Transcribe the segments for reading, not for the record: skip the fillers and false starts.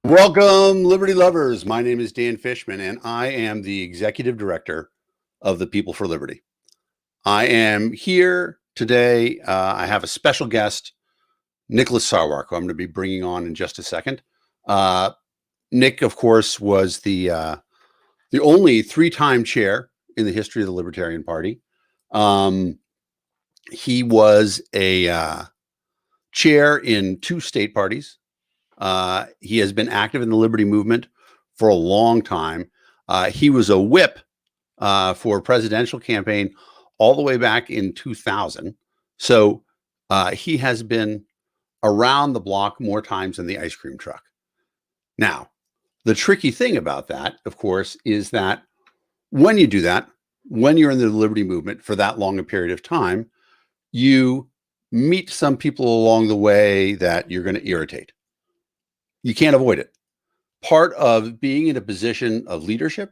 Welcome, Liberty lovers. My name is Dan Fishman, and I am the executive director of the People for Liberty. I am here today. I have a special guest, Nicholas Sarwark, who I'm going to be bringing on in just a second. Nick, of course, was the only three-time chair in the history of the Libertarian Party. He was a chair in two state parties. He has been active in the Liberty movement for a long time. He was a whip for a presidential campaign all the way back in 2000. So he has been around the block more times than the ice cream truck. Now, the tricky thing about that, of course, is that when you do that, when you're in the Liberty movement for that long a period of time, you meet some people along the way that you're going to irritate. You can't avoid it. Part of being in a position of leadership,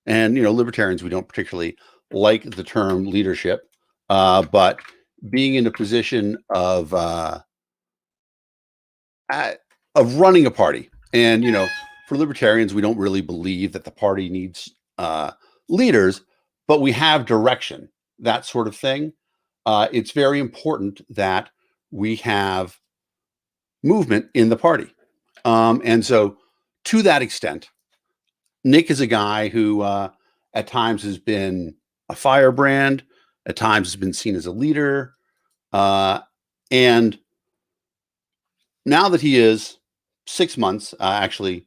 and libertarians, we don't particularly like the term leadership, but being in a position of running a party, and for libertarians, we don't really believe that the party needs leaders, but we have direction, that sort of thing. It's very important that we have movement in the party. And so to that extent, Nick is a guy who at times has been a firebrand, at times has been seen as a leader. And now that he is 6 months, actually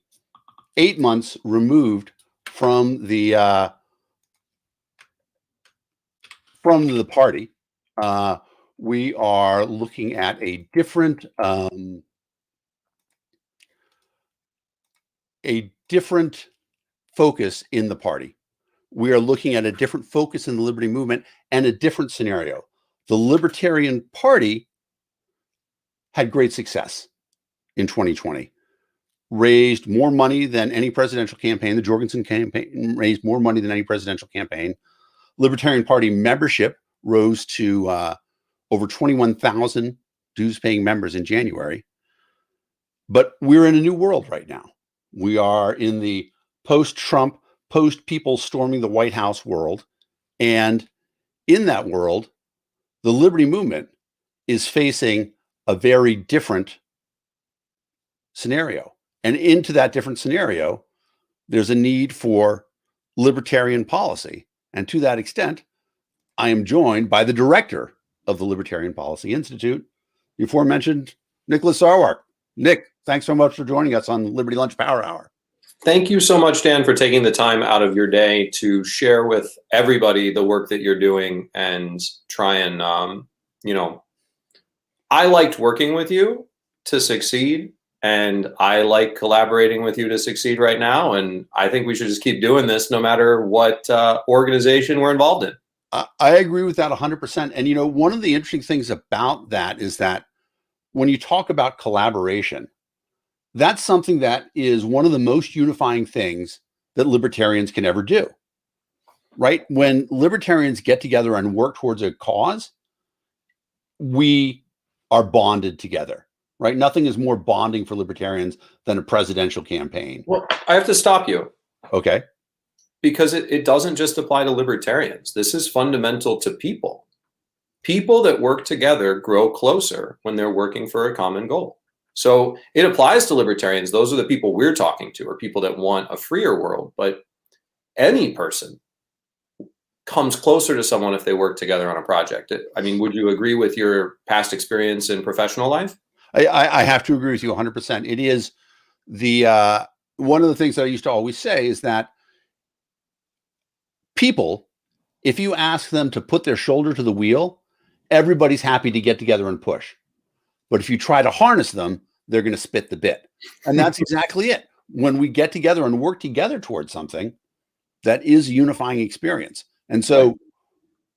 8 months removed from the party, we are looking at a different focus in the party. We are looking at a different focus in the Liberty movement and a different scenario. The Libertarian Party had great success in 2020, raised more money than any presidential campaign. The Jorgensen campaign raised more money than any presidential campaign. Libertarian Party membership rose to over 21,000 dues-paying members in January. But we're in a new world right now. We are in the post-Trump, post-people storming the White House world. And in that world, the Liberty movement is facing a very different scenario. And into that different scenario, there's a need for libertarian policy. And to that extent, I am joined by the director of the Libertarian Policy Institute, the aforementioned Nicholas Sarwark. Nick, thanks so much for joining us on Liberty Lunch Power Hour. Thank you so much, Dan, for taking the time out of your day to share with everybody the work that you're doing and try and, I liked working with you to succeed, and I like collaborating with you to succeed right now. And I think we should just keep doing this no matter what organization we're involved in. I agree with that 100%. And, one of the interesting things about that is that when you talk about collaboration, that's something that is one of the most unifying things that libertarians can ever do, right? When libertarians get together and work towards a cause, we are bonded together, right? Nothing is more bonding for libertarians than a presidential campaign. Well, I have to stop you. Okay. Because it doesn't just apply to libertarians. This is fundamental to people. People that work together grow closer when they're working for a common goal. So it applies to libertarians. Those are the people we're talking to, or people that want a freer world. But any person comes closer to someone if they work together on a project. I mean, would you agree with your past experience in professional life? I have to agree with you 100%. It is one of the things that I used to always say is that people, if you ask them to put their shoulder to the wheel, everybody's happy to get together and push. But if you try to harness them, they're going to spit the bit. And that's exactly it. When we get together and work together towards something, that is a unifying experience. And so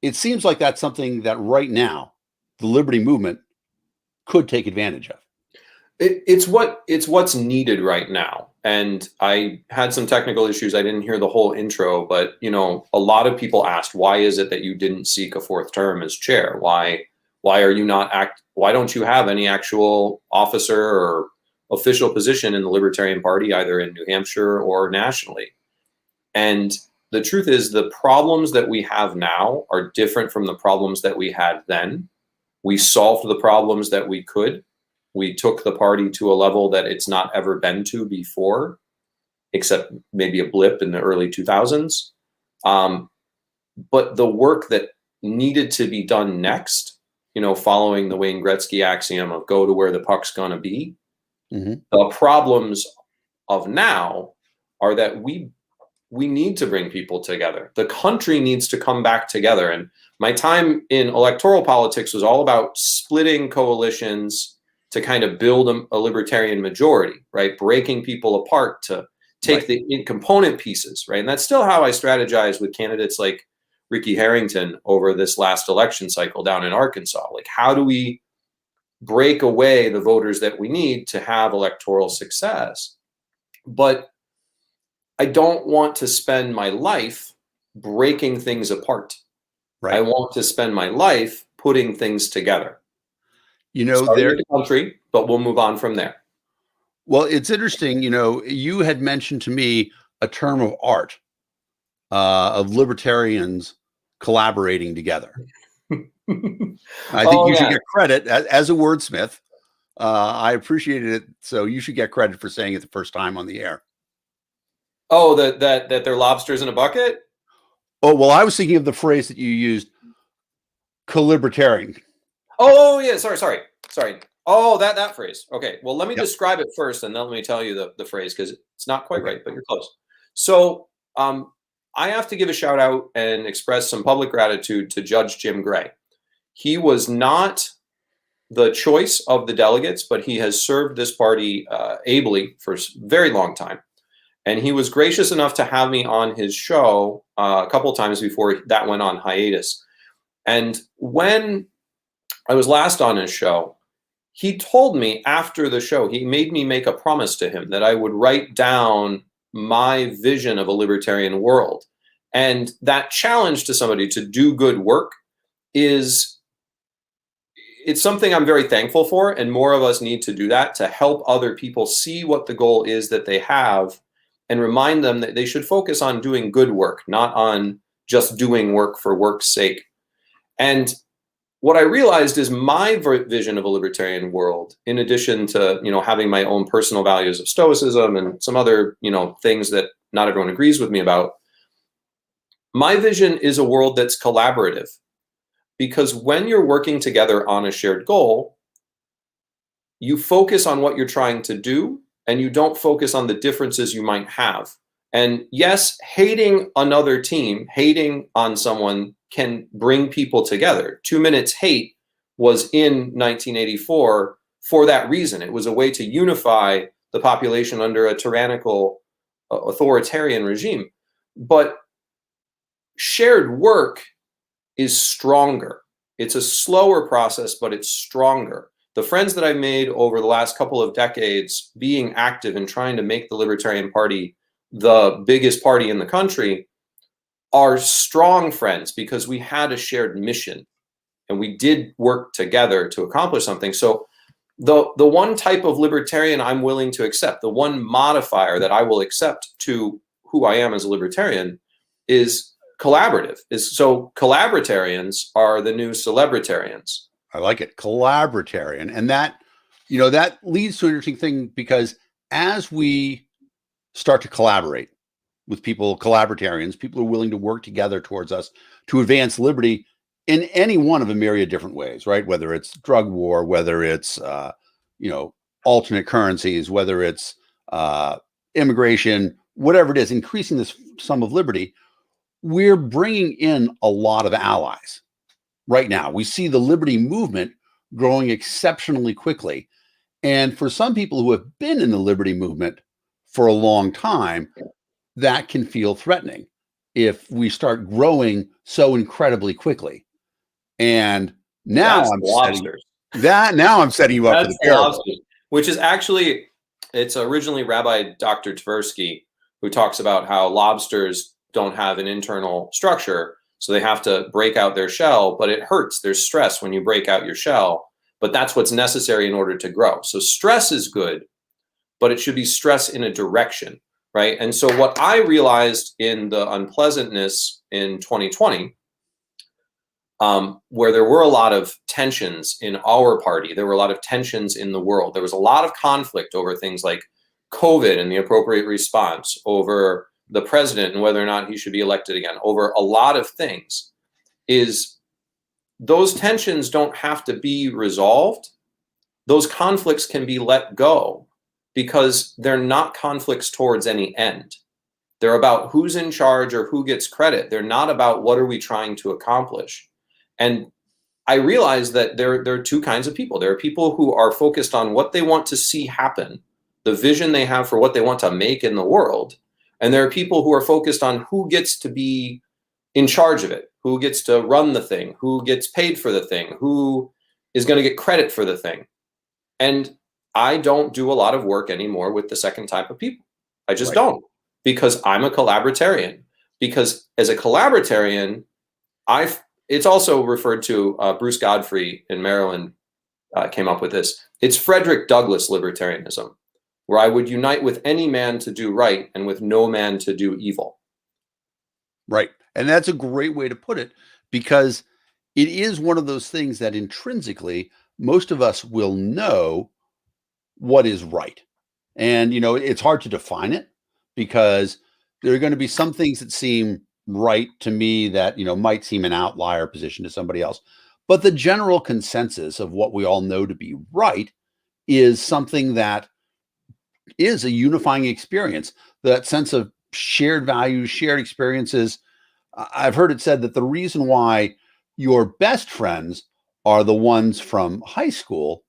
it seems like that's something that right now, the Liberty movement could take advantage of. It's what's needed right now. And I had some technical issues. I didn't hear the whole intro, but a lot of people asked, why is it that you didn't seek a fourth term as chair? Why are you not why don't you have any actual officer or official position in the Libertarian Party, either in New Hampshire or nationally. And the truth is, the problems that we have now are different from the problems that we had then. We solved the problems that we could. We took the party to a level that it's not ever been to before, except maybe a blip in the early 2000s. But the work that needed to be done next, following the Wayne Gretzky axiom of go to where the puck's going to be, the problems of now are that we need to bring people together. The country needs to come back together. And my time in electoral politics was all about splitting coalitions to kind of build a libertarian majority, right? Breaking people apart to take the component pieces, right? And that's still how I strategize with candidates like Ricky Harrington over this last election cycle down in Arkansas. Like, how do we break away the voters that we need to have electoral success? But I don't want to spend my life breaking things apart. Right. I want to spend my life putting things together. Starting with the country, but we'll move on from there. Well, it's interesting. You had mentioned to me a term of art of libertarians collaborating together. I think you should get credit as a wordsmith. I appreciated it, so you should get credit for saying it the first time on the air. Oh, that they're lobsters in a bucket? Oh, well, I was thinking of the phrase that you used, co-libertarian. Oh, yeah. Sorry. Oh, that phrase. Okay. Well, let me describe it first, and then let me tell you the phrase, because it's not quite right, but you're close. So I have to give a shout out and express some public gratitude to Judge Jim Gray. He was not the choice of the delegates, but he has served this party ably for a very long time. And he was gracious enough to have me on his show a couple of times before that went on hiatus. And when I was last on his show, he told me after the show, he made me make a promise to him that I would write down my vision of a libertarian world. And that challenge to somebody to do good work it's something I'm very thankful for. And more of us need to do that to help other people see what the goal is that they have and remind them that they should focus on doing good work, not on just doing work for work's sake. And what I realized is my vision of a libertarian world, in addition to, having my own personal values of stoicism and some other, things that not everyone agrees with me about, my vision is a world that's collaborative. Because when you're working together on a shared goal, you focus on what you're trying to do, and you don't focus on the differences you might have. And yes, hating another team, hating on someone can bring people together. 2 Minutes Hate was in 1984 for that reason. It was a way to unify the population under a tyrannical, authoritarian regime. But shared work is stronger. It's a slower process, but it's stronger. The friends that I've made over the last couple of decades being active and trying to make the Libertarian Party the biggest party in the country are strong friends because we had a shared mission and we did work together to accomplish something. So the one type of libertarian I'm willing to accept, the one modifier that I will accept to who I am as a libertarian is collaborative. So collaboratarians are the new celebritarians. I like it. Collaboratarian. And that, that leads to an interesting thing, because as we start to collaborate with people, collaboratarians, people who are willing to work together towards us to advance liberty in any one of a myriad of different ways, right? Whether it's drug war, whether it's, alternate currencies, whether it's immigration, whatever it is, increasing this sum of liberty, we're bringing in a lot of allies. Right now, we see the liberty movement growing exceptionally quickly. And for some people who have been in the liberty movement for a long time, that can feel threatening if we start growing so incredibly quickly. And now I'm setting you up for the parable. Which is actually, it's originally Rabbi Dr. Tversky who talks about how lobsters don't have an internal structure. So they have to break out their shell, but it hurts. There's stress when you break out your shell, but that's what's necessary in order to grow. So stress is good, but it should be stress in a direction, right? And so what I realized in the unpleasantness in 2020, where there were a lot of tensions in our party, there were a lot of tensions in the world. There was a lot of conflict over things like COVID and the appropriate response, over the president and whether or not he should be elected again, over a lot of things. Is those tensions don't have to be resolved. Those conflicts can be let go because they're not conflicts towards any end. They're about who's in charge or who gets credit. They're not about what are we trying to accomplish. And I realize that there are two kinds of people. There are people who are focused on what they want to see happen, the vision they have for what they want to make in the world. And there are people who are focused on who gets to be in charge of it, who gets to run the thing, who gets paid for the thing, who is going to get credit for the thing. And I don't do a lot of work anymore with the second type of people. I just don't, because I'm a collaboratarian. Because as a collaboratarian, it's also referred to, Bruce Godfrey in Maryland came up with this. It's Frederick Douglass libertarianism, where I would unite with any man to do right and with no man to do evil. Right. And that's a great way to put it, because it is one of those things that intrinsically most of us will know what is right. And, it's hard to define it, because there are going to be some things that seem right to me that, might seem an outlier position to somebody else. But the general consensus of what we all know to be right is something that is a unifying experience. That sense of shared values, shared experiences. I've heard it said that the reason why your best friends are the ones from high school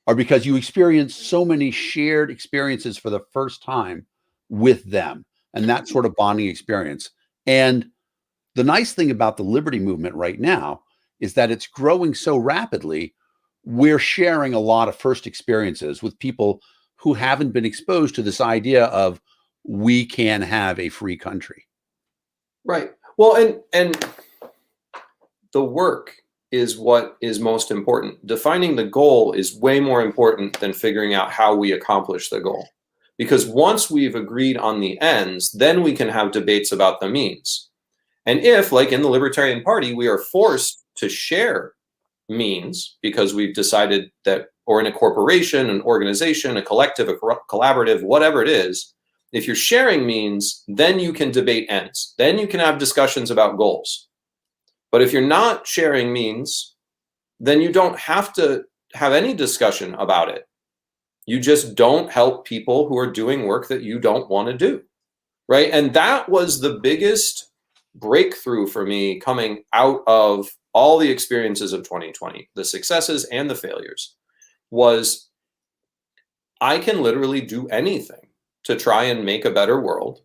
are because you experience so many shared experiences for the first time with them, and that sort of bonding experience. And the nice thing about the liberty movement right now is that it's growing so rapidly. We're sharing a lot of first experiences with people who haven't been exposed to this idea of we can have a free country. Right. Well, and the work is what is most important. Defining the goal is way more important than figuring out how we accomplish the goal. Because once we've agreed on the ends, then we can have debates about the means. And if, like in the Libertarian Party, we are forced to share means because we've decided that, or in a corporation, an organization, a collective, a collaborative, whatever it is, if you're sharing means, then you can debate ends. Then you can have discussions about goals. But if you're not sharing means, then you don't have to have any discussion about it. You just don't help people who are doing work that you don't want to do, right? And that was the biggest breakthrough for me coming out of all the experiences of 2020, the successes and the failures, was I can literally do anything to try and make a better world.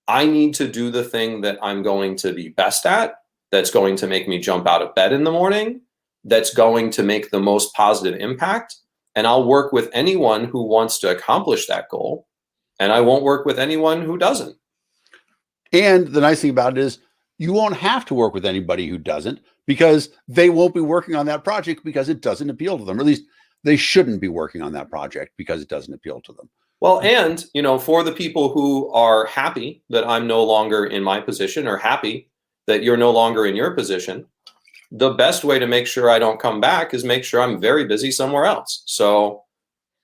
I need to do the thing that I'm going to be best at, that's going to make me jump out of bed in the morning, that's going to make the most positive impact. And I'll work with anyone who wants to accomplish that goal, and I won't work with anyone who doesn't. And the nice thing about it is you won't have to work with anybody who doesn't, because they won't be working on that project because it doesn't appeal to them, or at least they shouldn't be working on that project because it doesn't appeal to them. Well, and, for the people who are happy that I'm no longer in my position, or happy that you're no longer in your position, the best way to make sure I don't come back is make sure I'm very busy somewhere else. So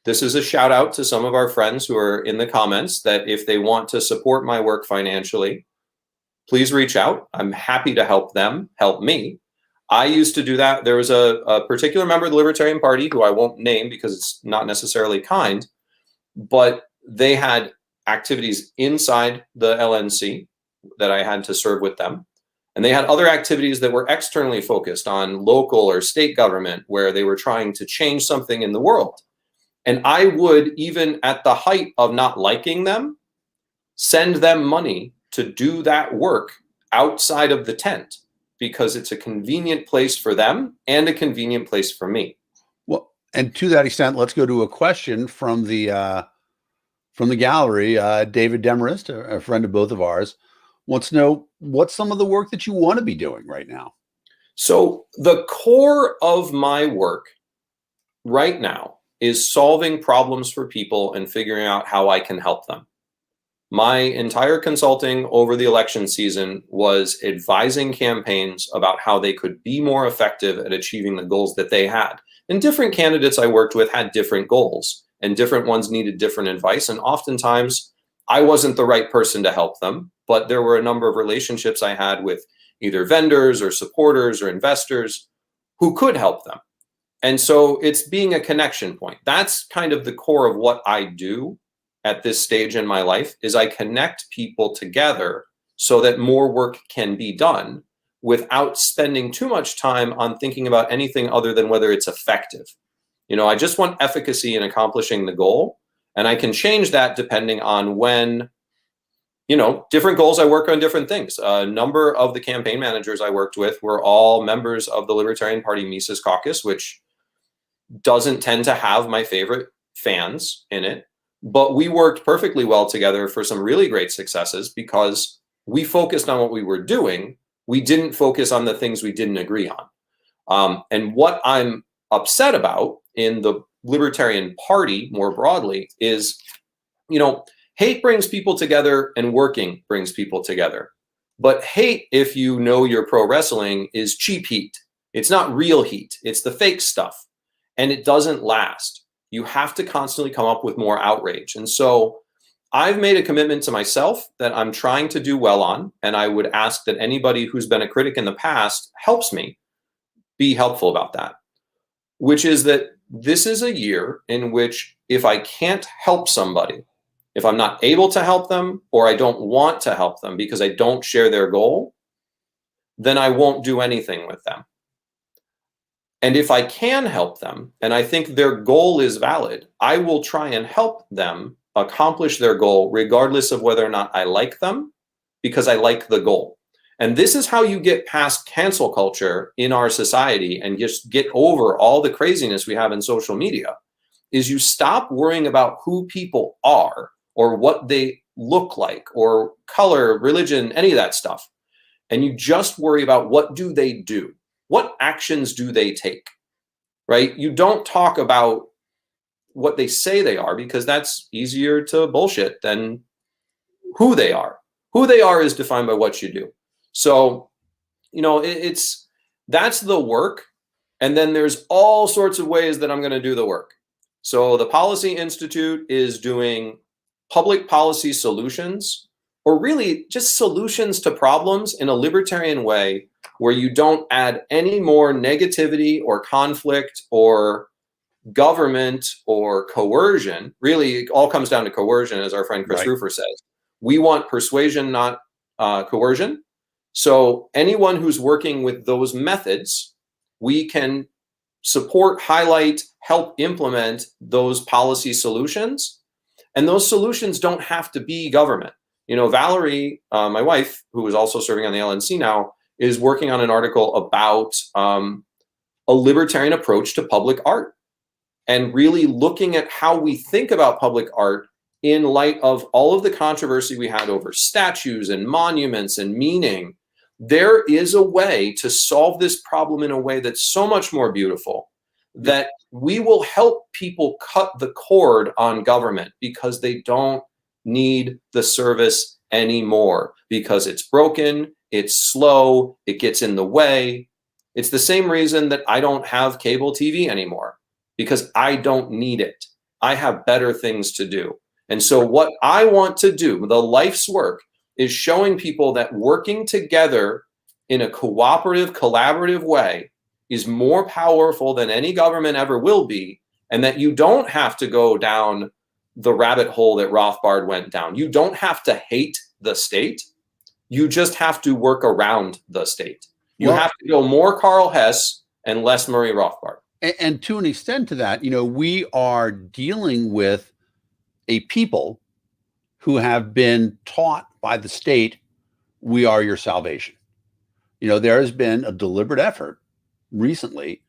this is a shout out to some of our friends who are in the comments that if they want to support my work financially, please reach out. I'm happy to help them, help me. I used to do that. There was a particular member of the Libertarian Party who I won't name because it's not necessarily kind, but they had activities inside the LNC that I had to serve with them. And they had other activities that were externally focused on local or state government, where they were trying to change something in the world. And I would, even at the height of not liking them, send them money to do that work outside of the tent, because it's a convenient place for them and a convenient place for me. Well, and to that extent, let's go to a question from the gallery. David Demarest, a friend of both of ours, wants to know what's some of the work that you want to be doing right now. So the core of my work right now is solving problems for people and figuring out how I can help them. My entire consulting over the election season was advising campaigns about how they could be more effective at achieving the goals that they had. And different candidates I worked with had different goals, and different ones needed different advice. And oftentimes I wasn't the right person to help them, but there were a number of relationships I had with either vendors or supporters or investors who could help them. And so it's being a connection point. That's kind of the core of what I do at this stage in my life, is I connect people together so that more work can be done without spending too much time on thinking about anything other than whether it's effective. You know, I just want efficacy in accomplishing the goal, and I can change that depending on when, you know, different goals, I work on different things. A number of the campaign managers I worked with were all members of the Libertarian Party Mises Caucus, which doesn't tend to have my favorite fans in it. But we worked perfectly well together for some really great successes because we focused on what we were doing. We didn't focus on the things we didn't agree on. And what I'm upset about in the Libertarian Party more broadly is, you know, hate brings people together and working brings people together. But hate, if you know your pro wrestling, is cheap heat. It's not real heat. It's the fake stuff. And it doesn't last. You have to constantly come up with more outrage. And so I've made a commitment to myself that I'm trying to do well on. And I would ask that anybody who's been a critic in the past helps me be helpful about that, which is that this is a year in which if I can't help somebody, if I'm not able to help them, or I don't want to help them because I don't share their goal, then I won't do anything with them. And if I can help them, and I think their goal is valid, I will try and help them accomplish their goal regardless of whether or not I like them, because I like the goal. And this is how you get past cancel culture in our society and just get over all the craziness we have in social media, is you stop worrying about who people are or what they look like or color, religion, any of that stuff. And you just worry about what do they do? What actions do they take, right? You don't talk about what they say they are, because that's easier to bullshit than who they are. Who they are is defined by what you do. So, you know, that's the work. And then there's all sorts of ways that I'm going to do the work. So the Policy Institute is doing public policy solutions, or really just solutions to problems in a libertarian way, where you don't add any more negativity or conflict or government or coercion. Really, it all comes down to coercion, as our friend Chris Rufer says. We want persuasion, not coercion. So anyone who's working with those methods, we can support, highlight, help implement those policy solutions. And those solutions don't have to be government. You know, Valerie, my wife, who is also serving on the LNC now, is working on an article about a libertarian approach to public art, and really looking at how we think about public art in light of all of the controversy we had over statues and monuments and meaning. There is a way to solve this problem in a way that's so much more beautiful, that we will help people cut the cord on government, because they don't need the service anymore, because it's broken, it's slow, it gets in the way. It's the same reason that I don't have cable TV anymore, because I don't need it. I have better things to do. And so what I want to do, the life's work, is showing people that working together in a cooperative, collaborative way is more powerful than any government ever will be, and that you don't have to go down the rabbit hole that Rothbard went down. You don't have to hate the state. You just have to work around the state. You have to go more Karl Hess and less Murray Rothbard. And to an extent to that, you know, we are dealing with a people who have been taught by the state, we are your salvation. You know, there has been a deliberate effort recently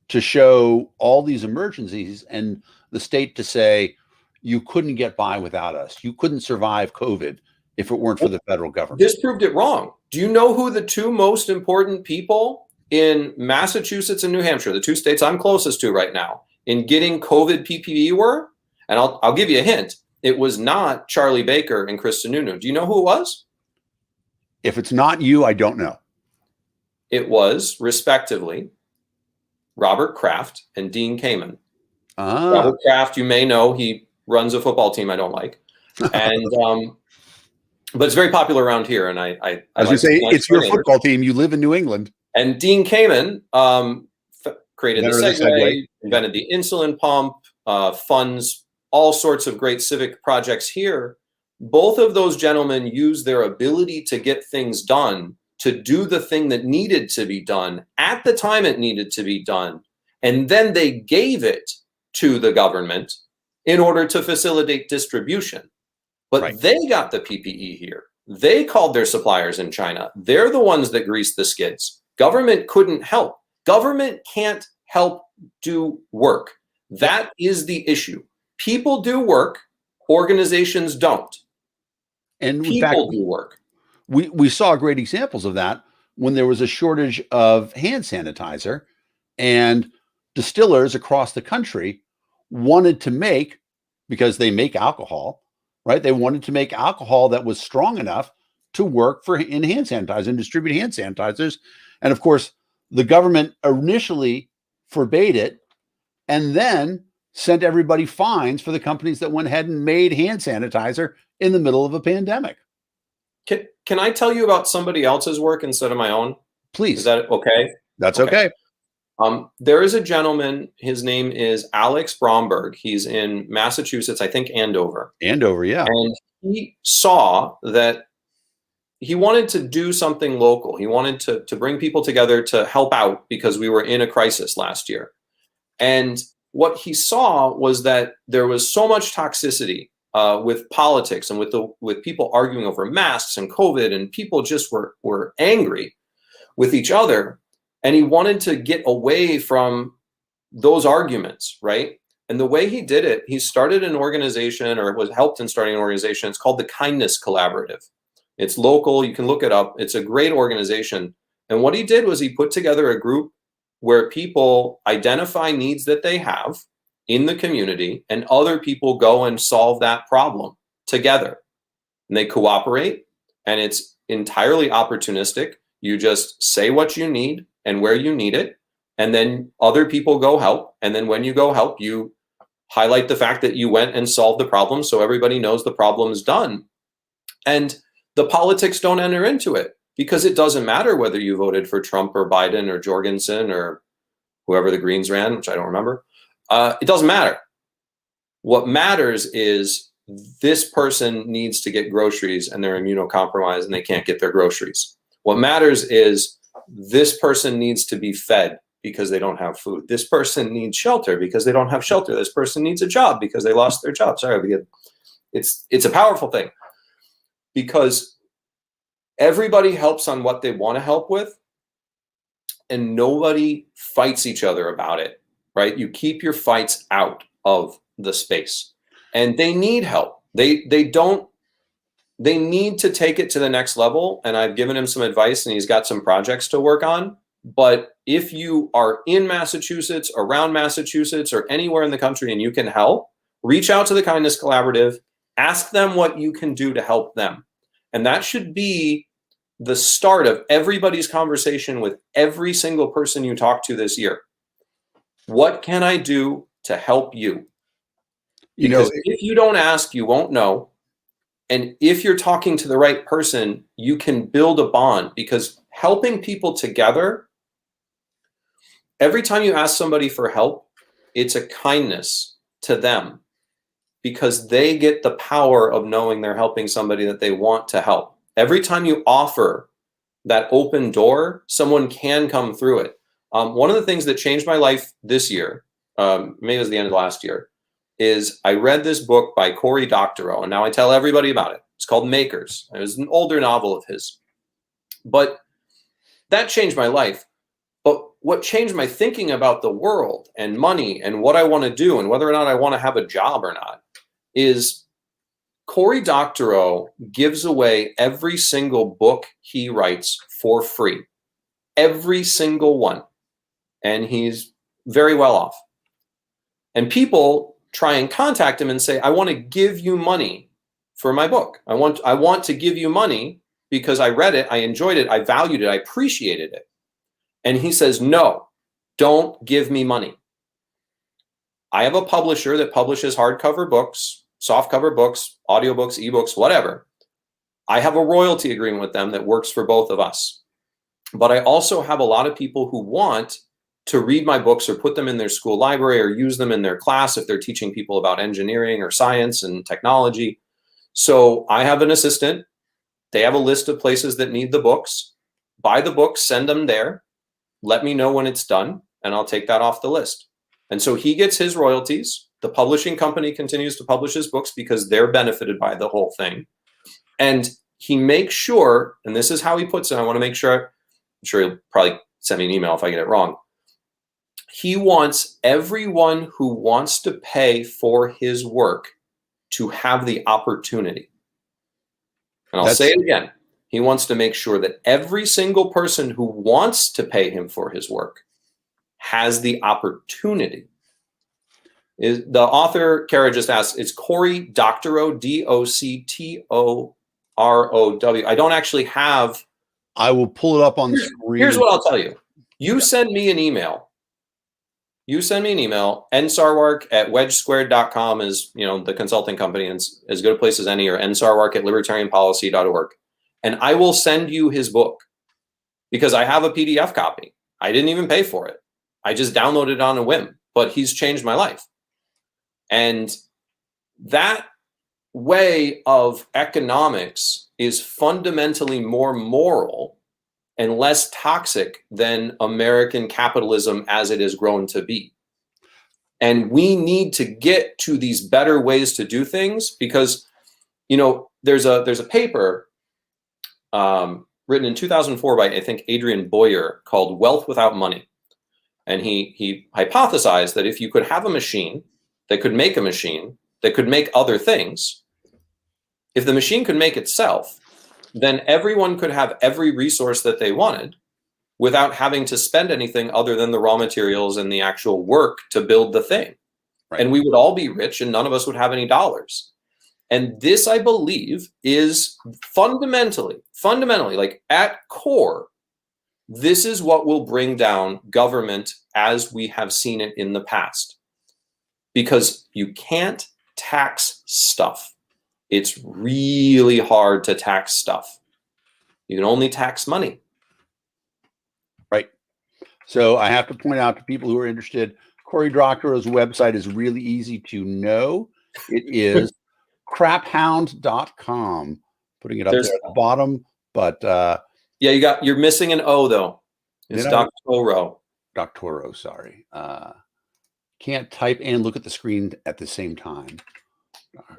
to show all these emergencies and the state to say, you couldn't get by without us. You couldn't survive COVID if it weren't for the federal government. This proved it wrong. Do you know who the two most important people in Massachusetts and New Hampshire, the two states I'm closest to right now, in getting COVID PPE were, and I'll give you a hint, it was not Charlie Baker and Chris Sununu. Do you know who it was? If it's not you, I don't know. It was, respectively, Robert Kraft and Dean Kamen. Robert Kraft, you may know, he runs a football team I don't like. And but it's very popular around here. And I as you say, it's your football team. You live in New England. And Dean Kamen created the Segway, invented the insulin pump, funds all sorts of great civic projects here. Both of those gentlemen used their ability to get things done to do the thing that needed to be done at the time it needed to be done. And then they gave it to the government in order to facilitate distribution. But they got the PPE here. They called their suppliers in China. They're the ones that greased the skids. Government couldn't help. Government can't help do work. That is the issue. People do work. Organizations don't. And people do work. We saw great examples of that when there was a shortage of hand sanitizer, and distillers across the country wanted to make, because they make alcohol, right? They wanted to make alcohol that was strong enough to work in hand sanitizer and distribute hand sanitizers. And of course, the government initially forbade it and then sent everybody fines for the companies that went ahead and made hand sanitizer in the middle of a pandemic. Can I tell you about somebody else's work instead of my own? Please. Is that okay? That's okay. There is a gentleman, his name is Alex Bromberg. He's in Massachusetts, I think Andover. Andover, yeah. And he saw that he wanted to do something local. He wanted to bring people together to help out because we were in a crisis last year. And what he saw was that there was so much toxicity with politics and with people arguing over masks and COVID, and people just were angry with each other. And he wanted to get away from those arguments, right? And the way he did it, he started an organization, or was helped in starting an organization. It's called the Kindness Collaborative. It's local. You can look it up. It's a great organization. And what he did was he put together a group where people identify needs that they have in the community, and other people go and solve that problem together. And they cooperate, and it's entirely opportunistic. You just say what you need and where you need it, and then other people go help. And then when you go help, you highlight the fact that you went and solved the problem, so everybody knows the problem is done. And the politics don't enter into it, because it doesn't matter whether you voted for Trump or Biden or Jorgensen or whoever the Greens ran, which I don't remember. It doesn't matter. What matters is this person needs to get groceries and they're immunocompromised and they can't get their groceries. What matters is this person needs to be fed because they don't have food. This person needs shelter because they don't have shelter. This person needs a job because they lost their job. Sorry, it's a powerful thing, because everybody helps on what they want to help with, and nobody fights each other about it, right? You keep your fights out of the space, and they need help. They need to take it to the next level. And I've given him some advice, and he's got some projects to work on. But if you are in Massachusetts, around Massachusetts, or anywhere in the country and you can help, reach out to the Kindness Collaborative, ask them what you can do to help them. And that should be the start of everybody's conversation with every single person you talk to this year. What can I do to help you? Because if you don't ask, you won't know. And if you're talking to the right person, you can build a bond, because helping people together, every time you ask somebody for help, it's a kindness to them, because they get the power of knowing they're helping somebody that they want to help. Every time you offer that open door, someone can come through it. One of the things that changed my life this year, maybe it was the end of last year, is I read this book by Cory Doctorow, and now I tell everybody about it. It's called Makers. It was an older novel of his. But that changed my life. But what changed my thinking about the world and money and what I want to do and whether or not I want to have a job or not is Cory Doctorow gives away every single book he writes for free. Every single one. And he's very well off. And people try and contact him and say, I want to give you money for my book. I want to give you money because I read it, I enjoyed it, I valued it, I appreciated it. And he says, no, don't give me money. I have a publisher that publishes hardcover books, softcover books, audiobooks, ebooks, whatever. I have a royalty agreement with them that works for both of us. But I also have a lot of people who want to read my books or put them in their school library or use them in their class if they're teaching people about engineering or science and technology. So I have an assistant. They have a list of places that need the books. Buy the books, send them there. Let me know when it's done, and I'll take that off the list. And so he gets his royalties. The publishing company continues to publish his books because they're benefited by the whole thing. And he makes sure, and this is how he puts it, I want to make sure, I'm sure he'll probably send me an email if I get it wrong. He wants everyone who wants to pay for his work to have the opportunity. And I'll say it again. He wants to make sure that every single person who wants to pay him for his work has the opportunity. The author, Kara just asked, it's Cory Doctorow, Doctorow. I don't actually have. I will pull it up on the screen. Here's what I'll tell you. You send me an email. nsarwark@wedgesquared.com is, the consulting company, and it's as good a place as any, or nsarwark@libertarianpolicy.org. And I will send you his book because I have a PDF copy. I didn't even pay for it. I just downloaded it on a whim, but he's changed my life. And that way of economics is fundamentally more moral and less toxic than American capitalism as it has grown to be. And we need to get to these better ways to do things because, there's a paper written in 2004 by, I think, Adrian Boyer called Wealth Without Money. And he hypothesized that if you could have a machine that could make a machine that could make other things, if the machine could make itself, then everyone could have every resource that they wanted without having to spend anything other than the raw materials and the actual work to build the thing. Right. And we would all be rich and none of us would have any dollars. And this, I believe, is fundamentally, like at core, this is what will bring down government as we have seen it in the past. Because you can't tax stuff. It's really hard to tax stuff. You can only tax money. Right. So I have to point out to people who are interested, Cory Doctorow's website is really easy to know. It is craphound.com. Putting it up there at the bottom, but yeah, you're missing an O though. It's Doctorow. Doctorow, sorry. Can't type and look at the screen at the same time.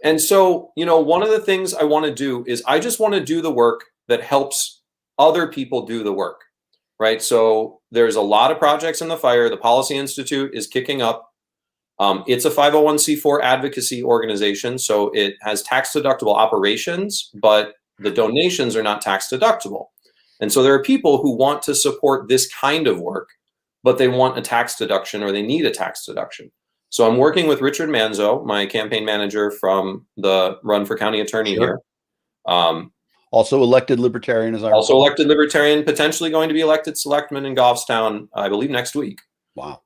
And so, one of the things I want to do is I just want to do the work that helps other people do the work, right? So there's a lot of projects in the fire. The Policy Institute is kicking up. It's a 501c4 advocacy organization, so it has tax-deductible operations, but the donations are not tax-deductible. And so there are people who want to support this kind of work, but they want a tax deduction or they need a tax deduction. So I'm working with Richard Manzo, my campaign manager from the run for county attorney here. Also elected Libertarian, also elected Libertarian, potentially going to be elected selectman in Goffstown, I believe next week. Wow.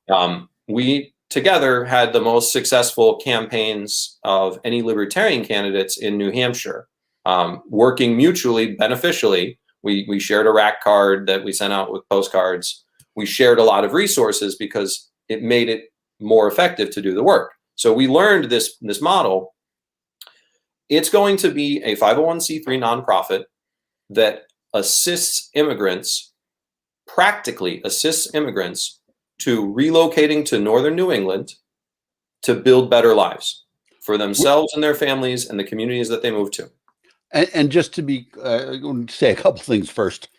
We together had the most successful campaigns of any Libertarian candidates in New Hampshire, working mutually beneficially. We shared a rack card that we sent out with postcards. We shared a lot of resources because it made it more effective to do the work. So we learned this model. It's going to be a 501c3 nonprofit that assists immigrants, practically assists immigrants to relocating to northern New England to build better lives for themselves and their families and the communities that they move to. And just to be, I'm going to say a couple things first.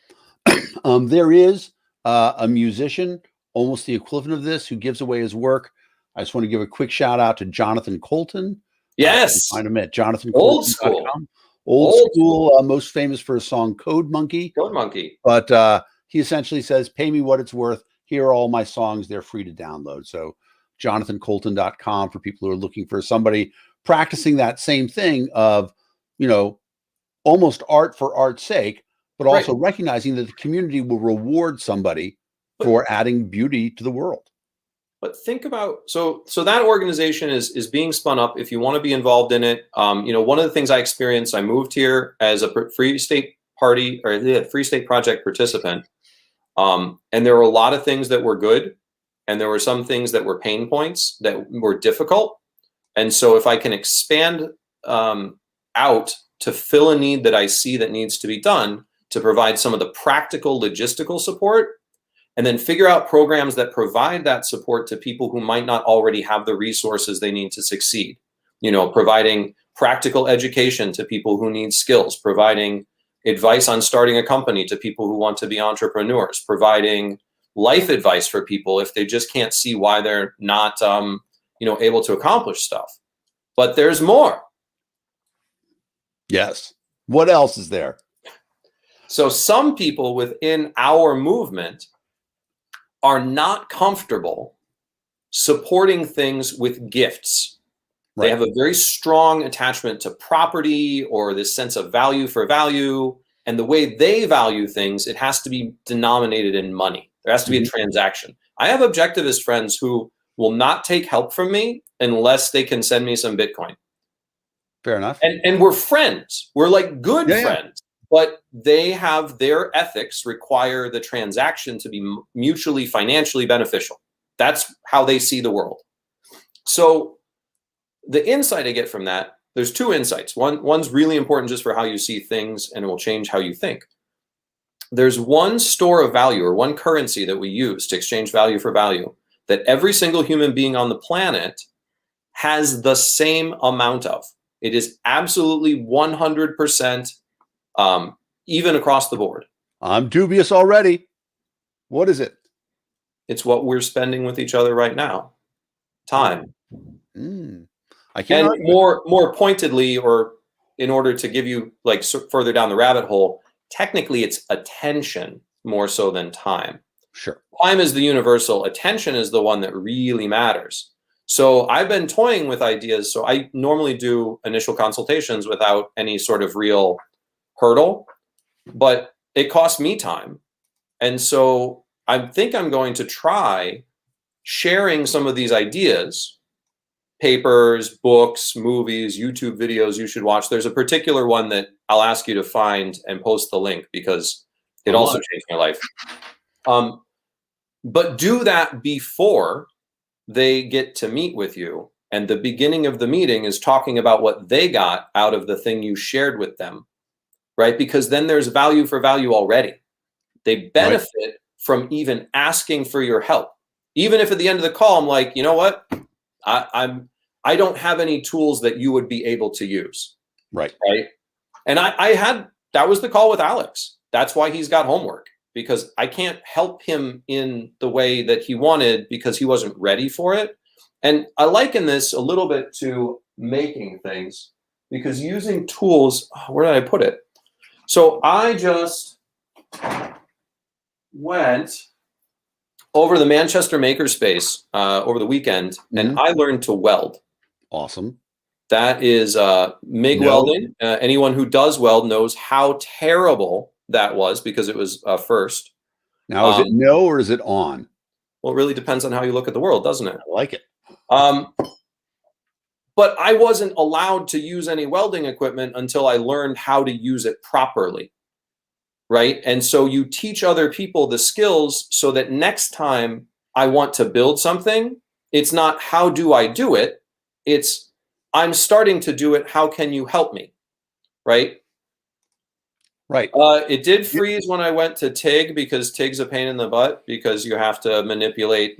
There is a musician, almost the equivalent of this, who gives away his work. I just want to give a quick shout out to Jonathan Colton. Yes. Find him at Jonathan Old school. Old school, most famous for his song Code Monkey. Code Monkey. But he essentially says, pay me what it's worth. Here are all my songs. They're free to download. So jonathancolton.com for people who are looking for somebody practicing that same thing of, almost art for art's sake, but also recognizing that the community will reward somebody for adding beauty to the world. But think about, so that organization is being spun up. If you want to be involved in it, one of the things I experienced, I moved here as a Free State Party or the Free State Project participant. And there were a lot of things that were good. And there were some things that were pain points that were difficult. And so if I can expand out to fill a need that I see that needs to be done, to provide some of the practical logistical support, and then figure out programs that provide that support to people who might not already have the resources they need to succeed. Providing practical education to people who need skills, providing advice on starting a company to people who want to be entrepreneurs, providing life advice for people if they just can't see why they're not able to accomplish stuff. But there's more. Yes. What else is there? So some people within our movement are not comfortable supporting things with gifts. Right. They have a very strong attachment to property or this sense of value for value. And the way they value things, it has to be denominated in money. There has to be a transaction. I have objectivist friends who will not take help from me unless they can send me some Bitcoin. Fair enough. And we're friends. We're like good friends. But they have their ethics require the transaction to be mutually financially beneficial. That's how they see the world. So the insight I get from that, there's two insights. One's really important just for how you see things, and it will change how you think. There's one store of value or one currency that we use to exchange value for value that every single human being on the planet has the same amount of. It is absolutely 100% even across the board. I'm dubious already. What is it? It's what we're spending with each other right now. Time. I can't. And more pointedly, or in order to give you like further down the rabbit hole, technically it's attention more so than time. Sure. Time is the universal. Attention is the one that really matters. So I've been toying with ideas. So I normally do initial consultations without any sort of real hurdle, but it costs me time. And so I think I'm going to try sharing some of these ideas, papers, books, movies, YouTube videos you should watch. There's a particular one that I'll ask you to find and post the link because it also changed my life. But do that before they get to meet with you. And the beginning of the meeting is talking about what they got out of the thing you shared with them. Right? Because then there's value for value already. They benefit from even asking for your help. Even if at the end of the call, I'm like, you know what? I don't have any tools that you would be able to use. Right. And that was the call with Alex. That's why he's got homework, because I can't help him in the way that he wanted because he wasn't ready for it. And I liken this a little bit to making things, because using tools, where did I put it? So I just went over the Manchester Makerspace over the weekend, and I learned to weld. Awesome. That is MIG welding. Anyone who does weld knows how terrible that was because it was first. Now, is it no or is it on? Well, it really depends on how you look at the world, doesn't it? I like it. But I wasn't allowed to use any welding equipment until I learned how to use it properly, right? And so you teach other people the skills so that next time I want to build something, it's not how do I do it? It's I'm starting to do it. How can you help me? Right? Right. It did freeze when I went to TIG because TIG's a pain in the butt because you have to manipulate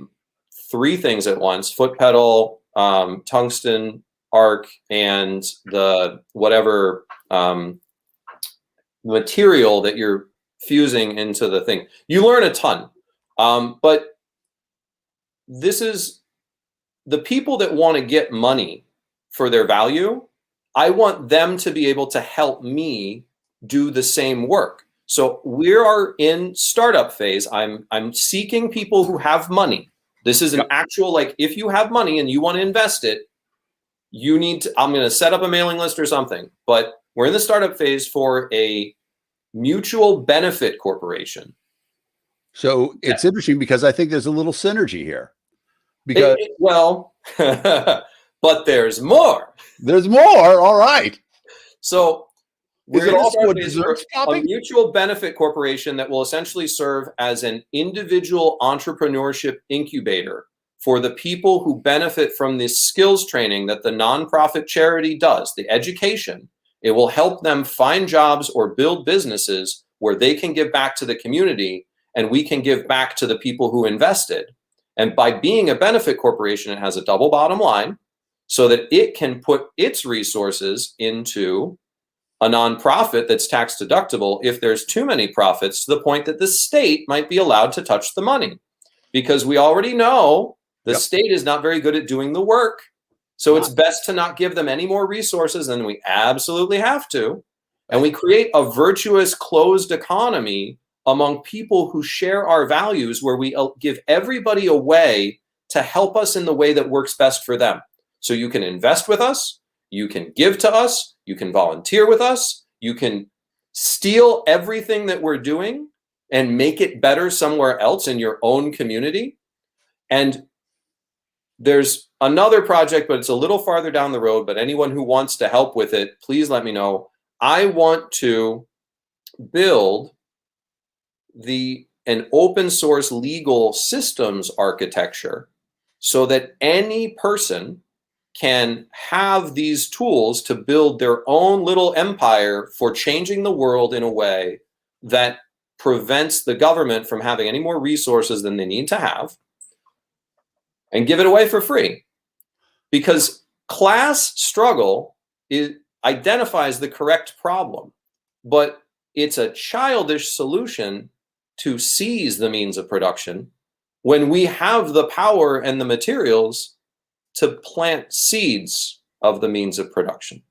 3 things at once: foot pedal, tungsten arc, and the whatever material that you're fusing into the thing. You learn a ton. But this is the people that want to get money for their value. I want them to be able to help me do the same work. So we are in startup phase. I'm seeking people who have money This is an actual, like, if you have money and you want to invest it, you need to, I'm going to set up a mailing list or something, but we're in the startup phase for a mutual benefit corporation. So it's interesting because I think there's a little synergy here. Because well, but there's more. There's more. All right. So is it also a desserts a topic? mutual benefit corporation that will essentially serve as an individual entrepreneurship incubator for the people who benefit from this skills training that the nonprofit charity does, the education. It will help them find jobs or build businesses where they can give back to the community, and we can give back to the people who invested. And by being a benefit corporation, it has a double bottom line so that it can put its resources into a nonprofit that's tax deductible if there's too many profits, to the point that the state might be allowed to touch the money. Because we already know the state is not very good at doing the work. So it's best to not give them any more resources than we absolutely have to. And we create a virtuous closed economy among people who share our values, where we give everybody a way to help us in the way that works best for them. So you can invest with us, you can give to us, you can volunteer with us, you can steal everything that we're doing and make it better somewhere else in your own community. And there's another project, but it's a little farther down the road, but anyone who wants to help with it, please let me know. I want to build an open source legal systems architecture so that any person can have these tools to build their own little empire for changing the world in a way that prevents the government from having any more resources than they need to have, and give it away for free. Because class struggle identifies the correct problem, but it's a childish solution to seize the means of production when we have the power and the materials to plant seeds of the means of production.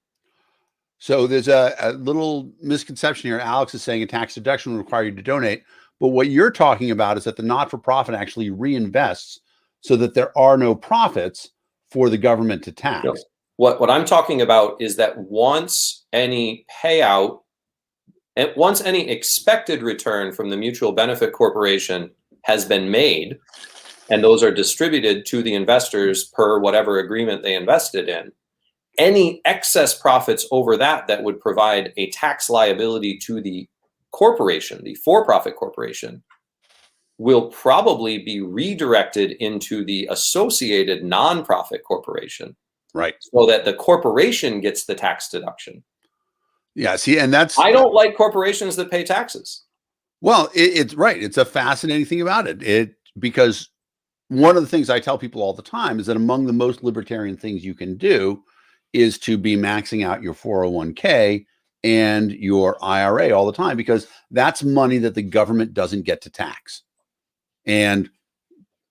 So there's a little misconception here. Alex is saying a tax deduction will require you to donate. But what you're talking about is that the not-for-profit actually reinvests so that there are no profits for the government to tax. No. What I'm talking about is that once any payout, and once any expected return from the mutual benefit corporation has been made, and those are distributed to the investors per whatever agreement they invested in, any excess profits over that would provide a tax liability to the corporation, the for-profit corporation, will probably be redirected into the associated nonprofit corporation. Right. So that the corporation gets the tax deduction. Yeah, see, and that's... I don't like corporations that pay taxes. Well, it's right. It's a fascinating thing about it. Because one of the things I tell people all the time is that among the most libertarian things you can do is to be maxing out your 401k and your IRA all the time, because that's money that the government doesn't get to tax. And,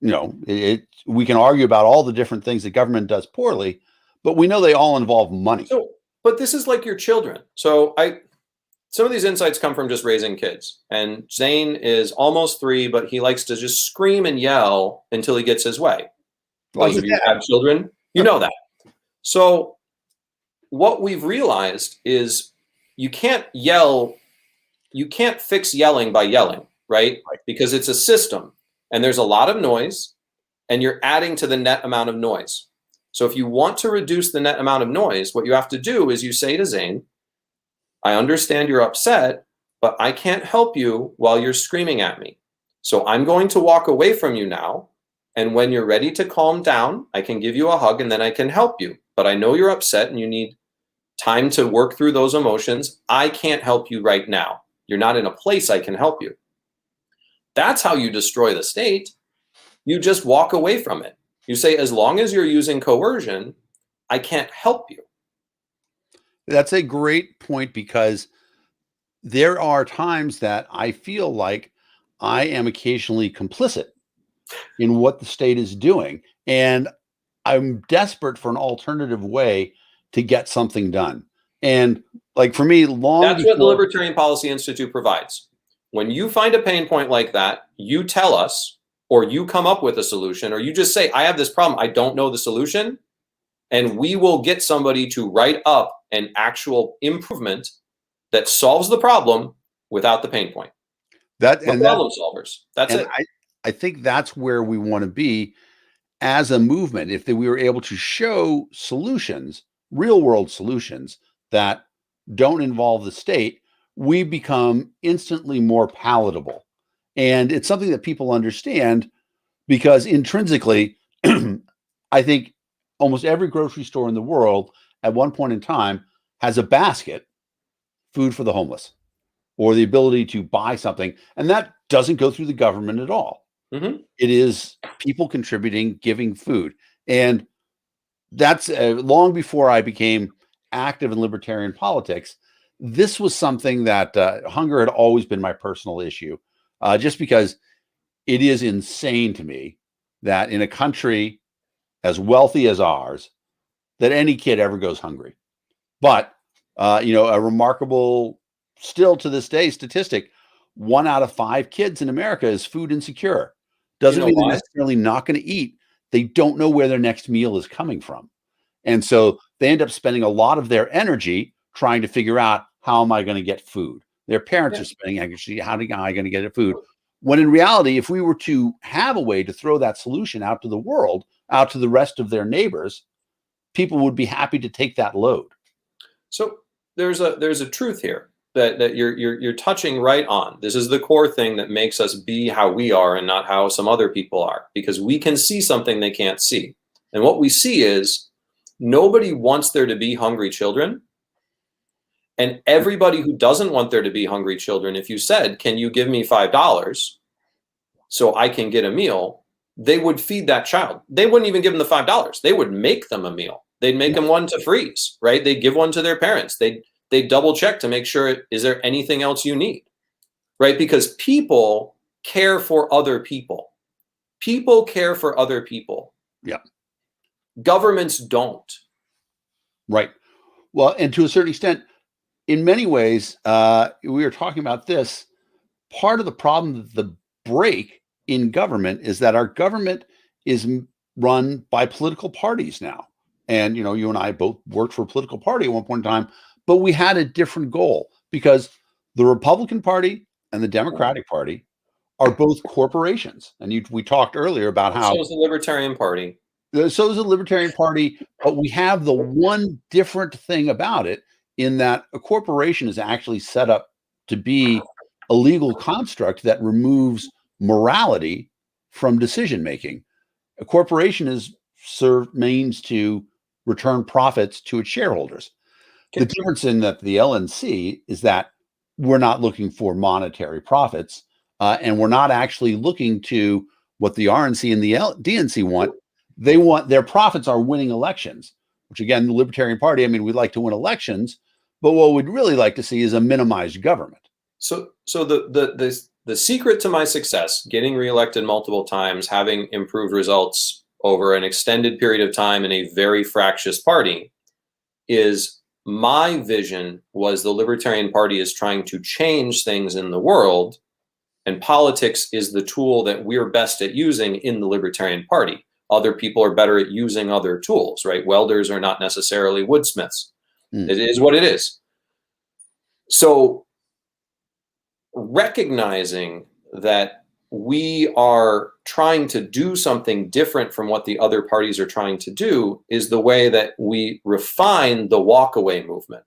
you know, we can argue about all the different things the government does poorly, but we know they all involve money. So, but this is like your children. So some of these insights come from just raising kids. And Zane is almost 3, but he likes to just scream and yell until he gets his way. Like Those of you who have children, you know that. So what we've realized is you can't fix yelling by yelling, right? Because it's a system and there's a lot of noise and you're adding to the net amount of noise. So if you want to reduce the net amount of noise, what you have to do is you say to Zane, I understand you're upset, but I can't help you while you're screaming at me. So I'm going to walk away from you now. And when you're ready to calm down, I can give you a hug and then I can help you. But I know you're upset and you need time to work through those emotions. I can't help you right now. You're not in a place I can help you. That's how you destroy the state. You just walk away from it. You say, as long as you're using coercion, I can't help you. That's a great point, because there are times that I feel like I am occasionally complicit in what the state is doing. And I'm desperate for an alternative way to get something done. And like for me, that's what the Libertarian Policy Institute provides. When you find a pain point like that, you tell us, or you come up with a solution, or you just say, I have this problem, I don't know the solution, and we will get somebody to write up an actual improvement that solves the problem without the pain point. Problem solvers. That's it. I think that's where we want to be as a movement. If we were able to show solutions, real world solutions that don't involve the state, we become instantly more palatable. And it's something that people understand because intrinsically, I think almost every grocery store in the world at one point in time has a basket, food for the homeless, or the ability to buy something. And that doesn't go through the government at all. Mm-hmm. It is people contributing, giving food. And that's long before I became active in libertarian politics. This was something that hunger had always been my personal issue, just because it is insane to me that in a country as wealthy as ours, that any kid ever goes hungry. But, a remarkable, still to this day, statistic, 1 out of 5 kids in America is food insecure. Doesn't mean they're necessarily not going to eat. They don't know where their next meal is coming from. And so they end up spending a lot of their energy trying to figure out, how am I going to get food? Their parents are spending energy, how am I going to get food? When in reality, if we were to have a way to throw that solution out to the world, out to the rest of their neighbors, people would be happy to take that load. So there's a truth here that you're touching right on. This is the core thing that makes us be how we are and not how some other people are, because we can see something they can't see. And what we see is nobody wants there to be hungry children. And everybody who doesn't want there to be hungry children, if you said, can you give me $5 so I can get a meal, they would feed that child. They wouldn't even give them the $5. They would make them a meal. They'd make them one to freeze, right? They'd give one to their parents. They double check to make sure, is there anything else you need, right? Because people care for other people. People care for other people. Yeah. Governments don't. Right. Well, and to a certain extent, in many ways, we were talking about this. Part of the problem, the break in government, is that our government is run by political parties now. And, you and I both worked for a political party at one point in time, but we had a different goal because the Republican Party and the Democratic Party are both corporations. And we talked earlier about how. So is the Libertarian Party. So is the Libertarian Party, but we have the one different thing about it in that a corporation is actually set up to be a legal construct that removes morality from decision making. A corporation is served means to return profits to its shareholders. The difference in that the LNC is that we're not looking for monetary profits, and we're not actually looking to what the RNC and the DNC want. They want their profits are winning elections, which again, the Libertarian Party, we'd like to win elections, but what we'd really like to see is a minimized government. So the secret to my success, getting reelected multiple times, having improved results over an extended period of time in a very fractious party, is my vision was the Libertarian Party is trying to change things in the world, and politics is the tool that we're best at using in the Libertarian Party. Other people are better at using other tools, right? Welders are not necessarily woodsmiths. It is what it is. So recognizing that we are trying to do something different from what the other parties are trying to do is the way that we refine the walkaway movement.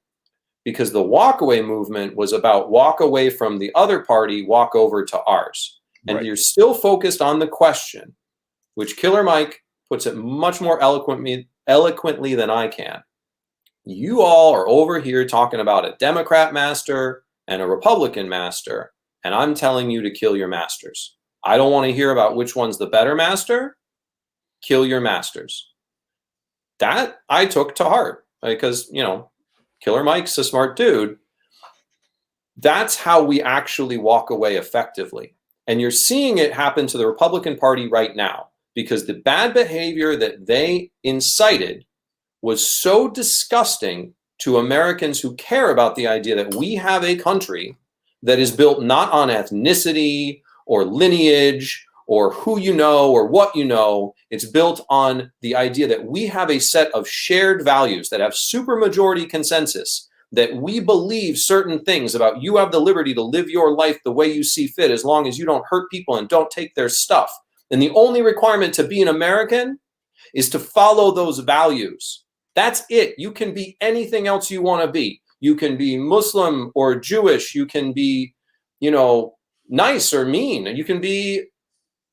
Because the walkaway movement was about walk away from the other party, walk over to ours. And Right. You're still focused on the question, which Killer Mike puts it much more eloquently than I can. You all are over here talking about a Democrat master and a Republican master, and I'm telling you to kill your masters. I don't want to hear about which one's the better master. Kill your masters. That I took to heart because, Killer Mike's a smart dude. That's how we actually walk away effectively. And you're seeing it happen to the Republican Party right now because the bad behavior that they incited was so disgusting to Americans who care about the idea that we have a country that is built not on ethnicity or lineage or who you know or what you know. It's built on the idea that we have a set of shared values that have supermajority consensus, that we believe certain things about you have the liberty to live your life the way you see fit as long as you don't hurt people and don't take their stuff. And the only requirement to be an American is to follow those values. That's it. You can be anything else you want to be. You can be Muslim or Jewish. You can be, nice or mean. You can be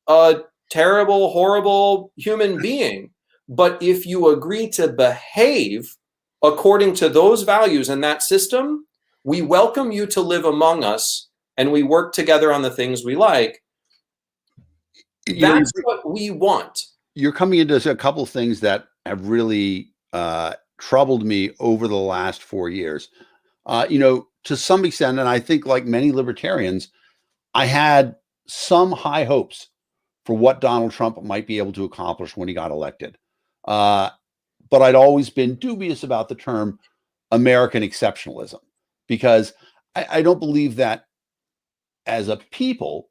a terrible, horrible human being. But if you agree to behave according to those values and that system, we welcome you to live among us, and we work together on the things we like. That's what we want. You're coming into a couple of things that have really troubled me over the last 4 years. To some extent, and I think like many libertarians, I had some high hopes for what Donald Trump might be able to accomplish when he got elected. But I'd always been dubious about the term American exceptionalism, because I don't believe that as a people,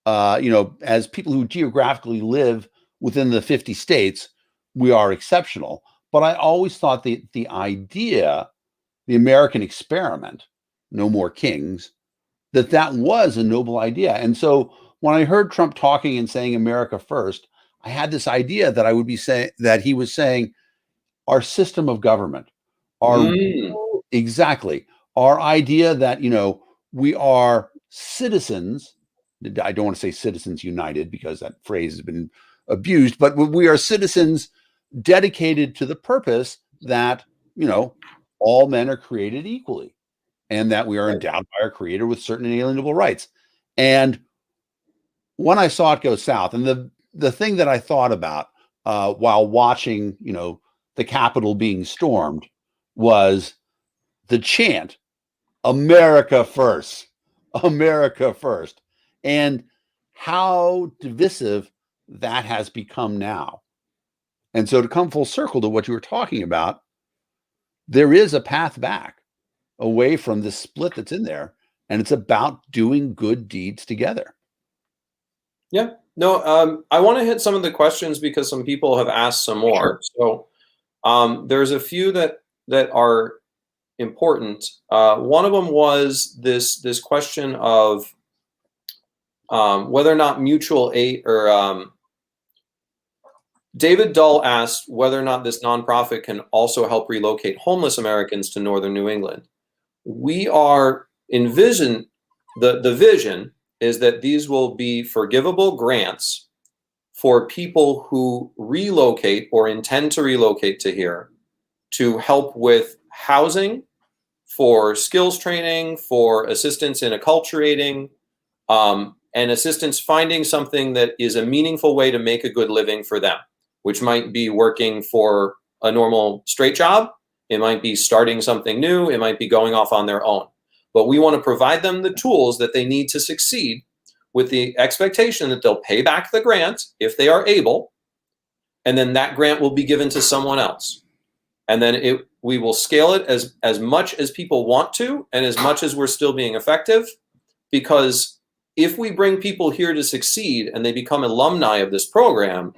as people who geographically live within the 50 states, we are exceptional. But I always thought the idea, the American experiment, no more kings, that was a noble idea. And so when I heard Trump talking and saying America first, I had this idea that I would be saying that he was saying our system of government, exactly, our idea that, we are citizens. I don't want to say citizens united because that phrase has been abused, but we are citizens dedicated to the purpose that, all men are created equally, and that we are endowed by our creator with certain inalienable rights. And when I saw it go south, and the thing that I thought about while watching, the Capitol being stormed was the chant, America first, America first, and how divisive that has become now. And so to come full circle to what you were talking about, there is a path back away from this split that's in there, and it's about doing good deeds together. Yeah, no, I want to hit some of the questions because some people have asked some more. Sure. So there's a few that are important. One of them was this question of whether or not mutual aid, or David Dull asked whether or not this nonprofit can also help relocate homeless Americans to northern New England. We are the vision is that these will be forgivable grants for people who relocate or intend to relocate to here, to help with housing, for skills training, for assistance in acculturating, and assistance finding something that is a meaningful way to make a good living for them, which might be working for a normal straight job. It might be starting something new. It might be going off on their own. But we want to provide them the tools that they need to succeed, with the expectation that they'll pay back the grant if they are able, and then that grant will be given to someone else. And then we will scale it as much as people want to, and as much as we're still being effective, because if we bring people here to succeed and they become alumni of this program,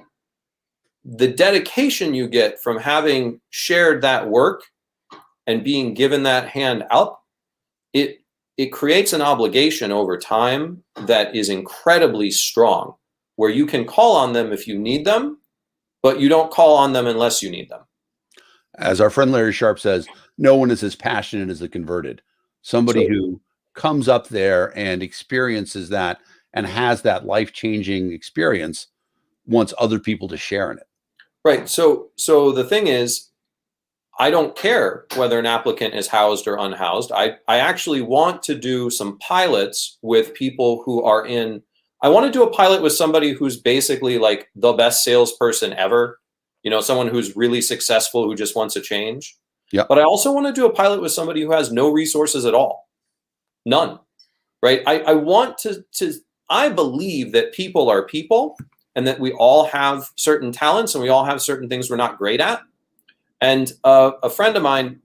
the dedication you get from having shared that work and being given that hand up, it creates an obligation over time that is incredibly strong, where you can call on them if you need them, but you don't call on them unless you need them. As our friend Larry Sharp says, no one is as passionate as the converted. Somebody who comes up there and experiences that and has that life-changing experience wants other people to share in it. Right. So the thing is, I don't care whether an applicant is housed or unhoused. I actually want to do some pilots with people who are I want to do a pilot with somebody who's basically like the best salesperson ever, someone who's really successful, who just wants a change. Yeah. But I also want to do a pilot with somebody who has no resources at all. None. Right. I want I believe that people are people, and that we all have certain talents and we all have certain things we're not great at. And a friend of mine,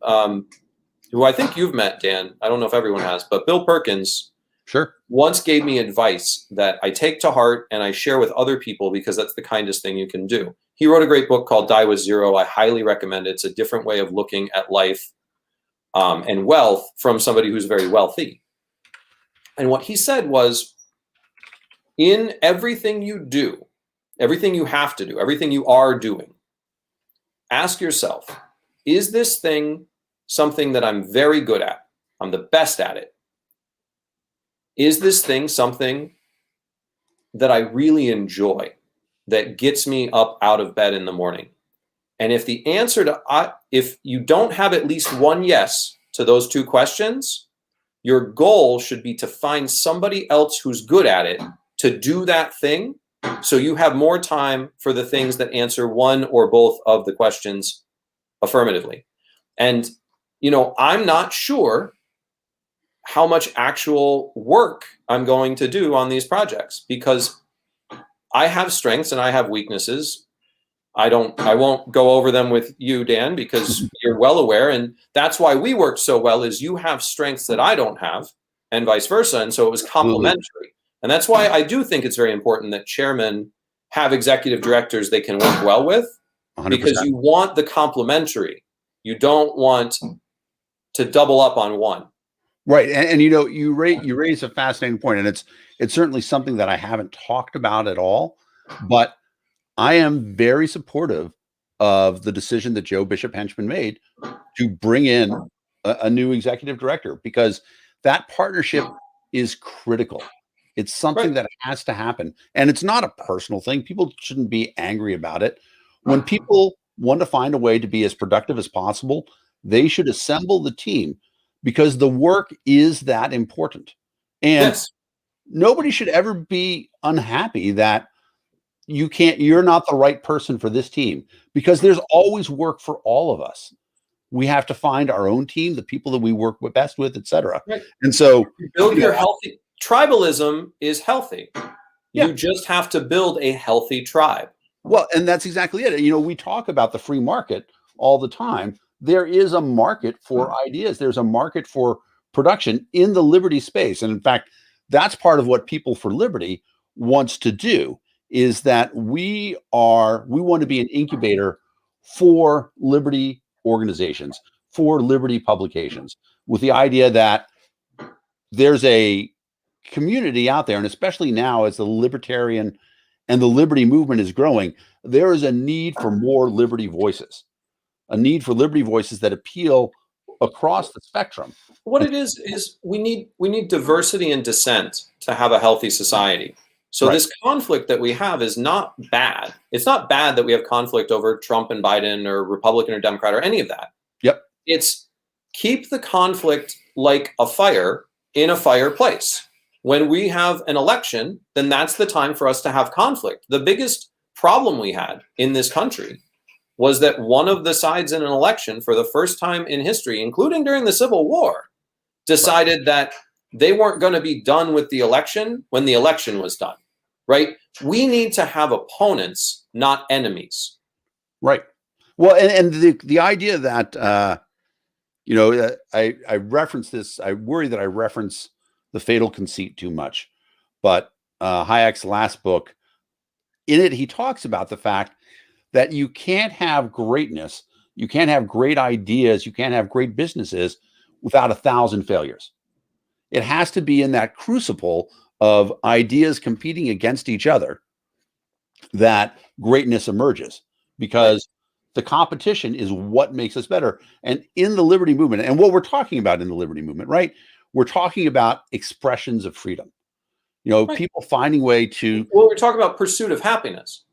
who I think you've met, Dan, I don't know if everyone has, but Bill Perkins Sure. once gave me advice that I take to heart and I share with other people because that's the kindest thing you can do. He wrote a great book called Die with Zero. I highly recommend it. It's a different way of looking at life and wealth from somebody who's very wealthy. And what he said was, in everything you do, everything you have to do, everything you are doing, ask yourself, is this thing something that I'm very good at? I'm the best at it. Is this thing something that I really enjoy, that gets me up out of bed in the morning? And if the answer to, if you don't have at least one yes to those two questions, your goal should be to find somebody else who's good at it to do that thing, so you have more time for the things that answer one or both of the questions affirmatively. And, you know, I'm not sure how much actual work I'm going to do on these projects, because I have strengths and I have weaknesses. I won't go over them with you, Dan, because you're well aware. And that's why we work so well, is you have strengths that I don't have and vice versa. And so it was complementary. And that's why I do think it's very important that chairmen have executive directors they can work well with, 100%. because you want the complementary. You don't want to double up on one. Right. And you know, you raise a fascinating point, and it's certainly something that I haven't talked about at all, but I am very supportive of the decision that Joe Bishop Henchman made to bring in a new executive director, because that partnership is critical. It's something that has to happen. And it's not a personal thing. People shouldn't be angry about it. When people want to find a way to be as productive as possible, they should assemble the team, because the work is that important. And nobody should ever be unhappy that you're not the right person for this team, because there's always work for all of us. We have to find our own team, the people that we work best with, etc. And so build your healthy tribalism is healthy. You just have to build a healthy tribe. Well, and that's exactly it. You know, we talk about the free market all the time. There is a market for ideas. There's a market for production in the liberty space. And in fact, that's part of what People for Liberty wants to do, is that we want to be an incubator for liberty organizations, for liberty publications, with the idea that there's a community out there, and especially now as the libertarian and the liberty movement is growing, there is a need for more liberty voices, a need for liberty voices that appeal across the spectrum. What it is we need diversity and dissent to have a healthy society. So this conflict that we have is not bad. It's not bad that we have conflict over Trump and Biden or Republican or Democrat or any of that. It's keep the conflict like a fire in a fireplace. When we have an election, then that's the time for us to have conflict. The biggest problem we had in this country was that one of the sides in an election, for the first time in history, including during the Civil War, decided that they weren't going to be done with the election when the election was done. Right? We need to have opponents, not enemies. Right. Well, and the idea that you know, I reference this. I worry that I reference The Fatal Conceit too much, but Hayek's last book, in it, he talks about the fact that you can't have greatness, you can't have great ideas, you can't have great businesses without 1,000 failures. It has to be in that crucible of ideas competing against each other that greatness emerges, because the competition is what makes us better. And in the liberty movement, and what we're talking about in the liberty movement, right? We're talking about expressions of freedom. You know, people finding a way to. Well, we're talking about pursuit of happiness.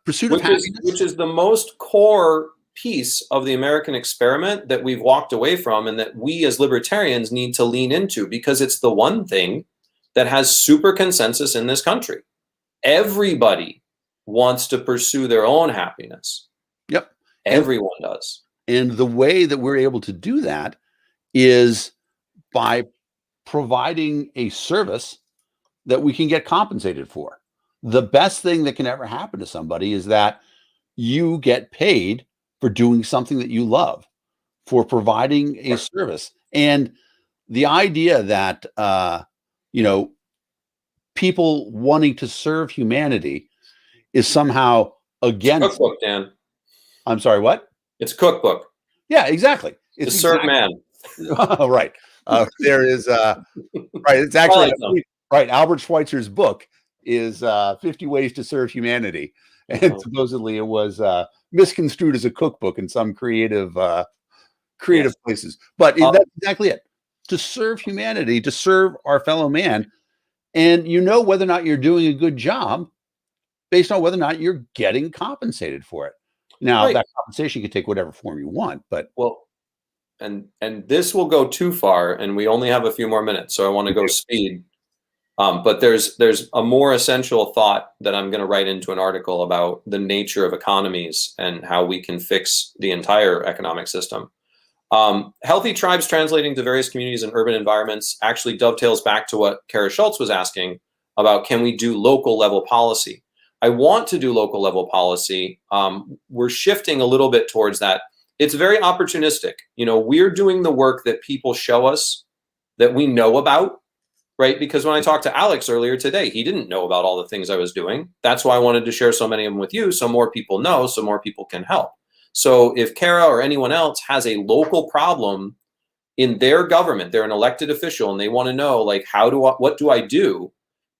Pursuit of happiness. Which is the most core piece of the American experiment that we've walked away from, and that we as libertarians need to lean into, because it's the one thing that has super consensus in this country. Everybody wants to pursue their own happiness. Everyone does. And the way that we're able to do that is by providing a service that we can get compensated for. The best thing that can ever happen to somebody is that you get paid for doing something that you love, for providing a service. And the idea that you know, people wanting to serve humanity is somehow against. Cookbook, Dan. I'm sorry, what? It's cookbook. Yeah, exactly. To It's serve man. Oh, right. There is right. It's actually right. Albert Schweitzer's book is 50 Ways to Serve Humanity, and supposedly it was misconstrued as a cookbook in some creative places. But that's exactly it. To serve humanity, to serve our fellow man, and you know whether or not you're doing a good job based on whether or not you're getting compensated for it. Now, that compensation can take whatever form you want, but and this will go too far, and we only have a few more minutes, so I want to go speed. But there's a more essential thought that I'm going to write into an article about the nature of economies and how we can fix the entire economic system. Healthy tribes translating to various communities and urban environments actually dovetails back to what Kara Schultz was asking about, can we do local level policy? I want to do local level policy. We're shifting a little bit towards that. It's very opportunistic. You know, we're doing the work that people show us that we know about, right? Because when I talked to Alex earlier today, he didn't know about all the things I was doing. That's why I wanted to share so many of them with you, so more people know, so more people can help. So if Kara or anyone else has a local problem in their government, they're an elected official and they want to know, like, what do I do?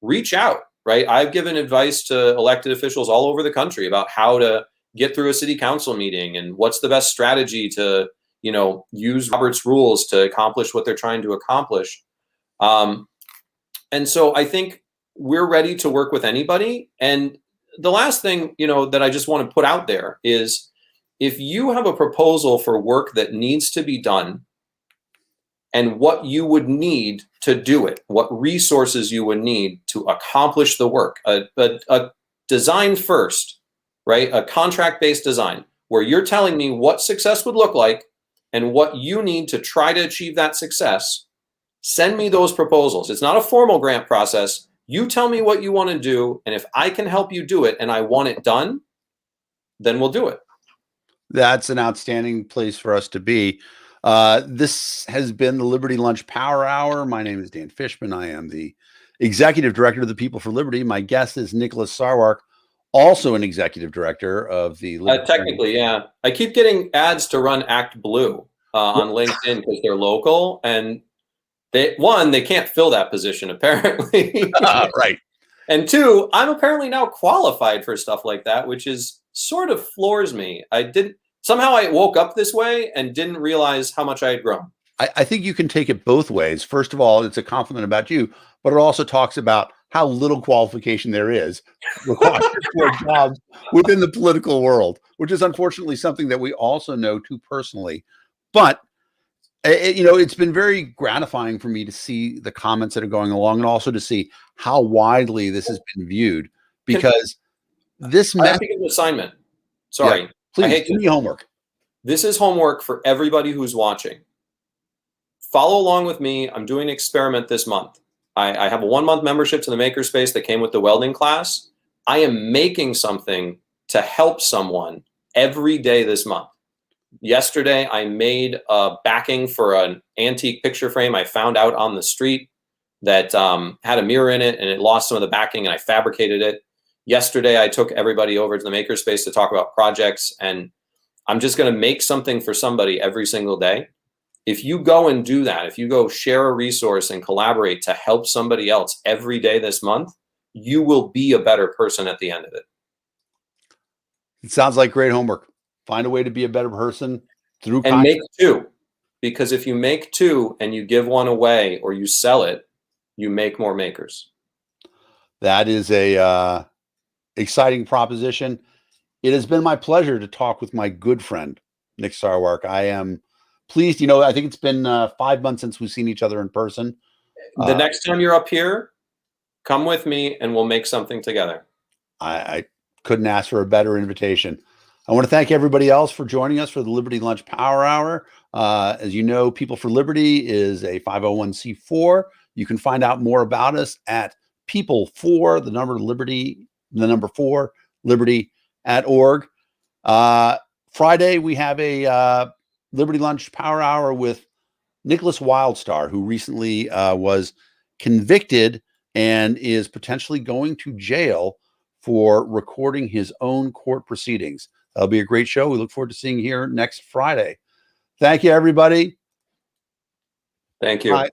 Reach out, right? I've given advice to elected officials all over the country about how to get through a city council meeting and what's the best strategy to, you know, use Robert's rules to accomplish what they're trying to accomplish. And so I think we're ready to work with anybody. And the last thing, you know, that I just want to put out there is, if you have a proposal for work that needs to be done and what you would need to do it, what resources you would need to accomplish the work, a design first, right? A contract-based design where you're telling me what success would look like and what you need to try to achieve that success. Send me those proposals. It's not a formal grant process. You tell me what you want to do, and if I can help you do it and I want it done, then we'll do it. That's an outstanding place for us to be. This has been the Liberty Lunch Power Hour. My name is Dan Fishman. I am the Executive Director of the People for Liberty. My guest is Nicholas Sarwark, also an Executive Director of the technically, yeah. I keep getting ads to run Act Blue on LinkedIn because they're local, and they can't fill that position apparently. Right. And two, I'm apparently now qualified for stuff like that, which is sort of floors me. Somehow I woke up this way and didn't realize how much I had grown. I think you can take it both ways. First of all, it's a compliment about you, but it also talks about how little qualification there is required for jobs within the political world, which is unfortunately something that we also know too personally. But you know, it's been very gratifying for me to see the comments that are going along, and also to see how widely this has been viewed. Because this I have to give an assignment. Sorry, yeah, please give me homework. This is homework for everybody who's watching. Follow along with me. I'm doing an experiment this month. I have a 1-month membership to the Makerspace that came with the welding class. I am making something to help someone every day this month. Yesterday, I made a backing for an antique picture frame I found out on the street that had a mirror in it, and it lost some of the backing, and I fabricated it. Yesterday, I took everybody over to the Makerspace to talk about projects, and I'm just going to make something for somebody every single day. If you go and do that, if you go share a resource and collaborate to help somebody else every day this month, you will be a better person at the end of it. It sounds like great homework. Find a way to be a better person through and make 2, because if you make 2 and you give 1 away or you sell it, you make more makers. That is a exciting proposition. It has been my pleasure to talk with my good friend, Nick Sarwark. I am pleased. You know, I think it's been 5 months since we've seen each other in person. The next time you're up here, come with me and we'll make something together. I couldn't ask for a better invitation. I want to thank everybody else for joining us for the Liberty Lunch Power Hour. As you know, People for Liberty is a 501c4. You can find out more about us at people4, the number Liberty, the number 4, liberty.org. Friday, we have a Liberty Lunch Power Hour with Nicholas Wildstar, who recently was convicted and is potentially going to jail for recording his own court proceedings. That'll be a great show. We look forward to seeing you here next Friday. Thank you, everybody. Thank you. Bye.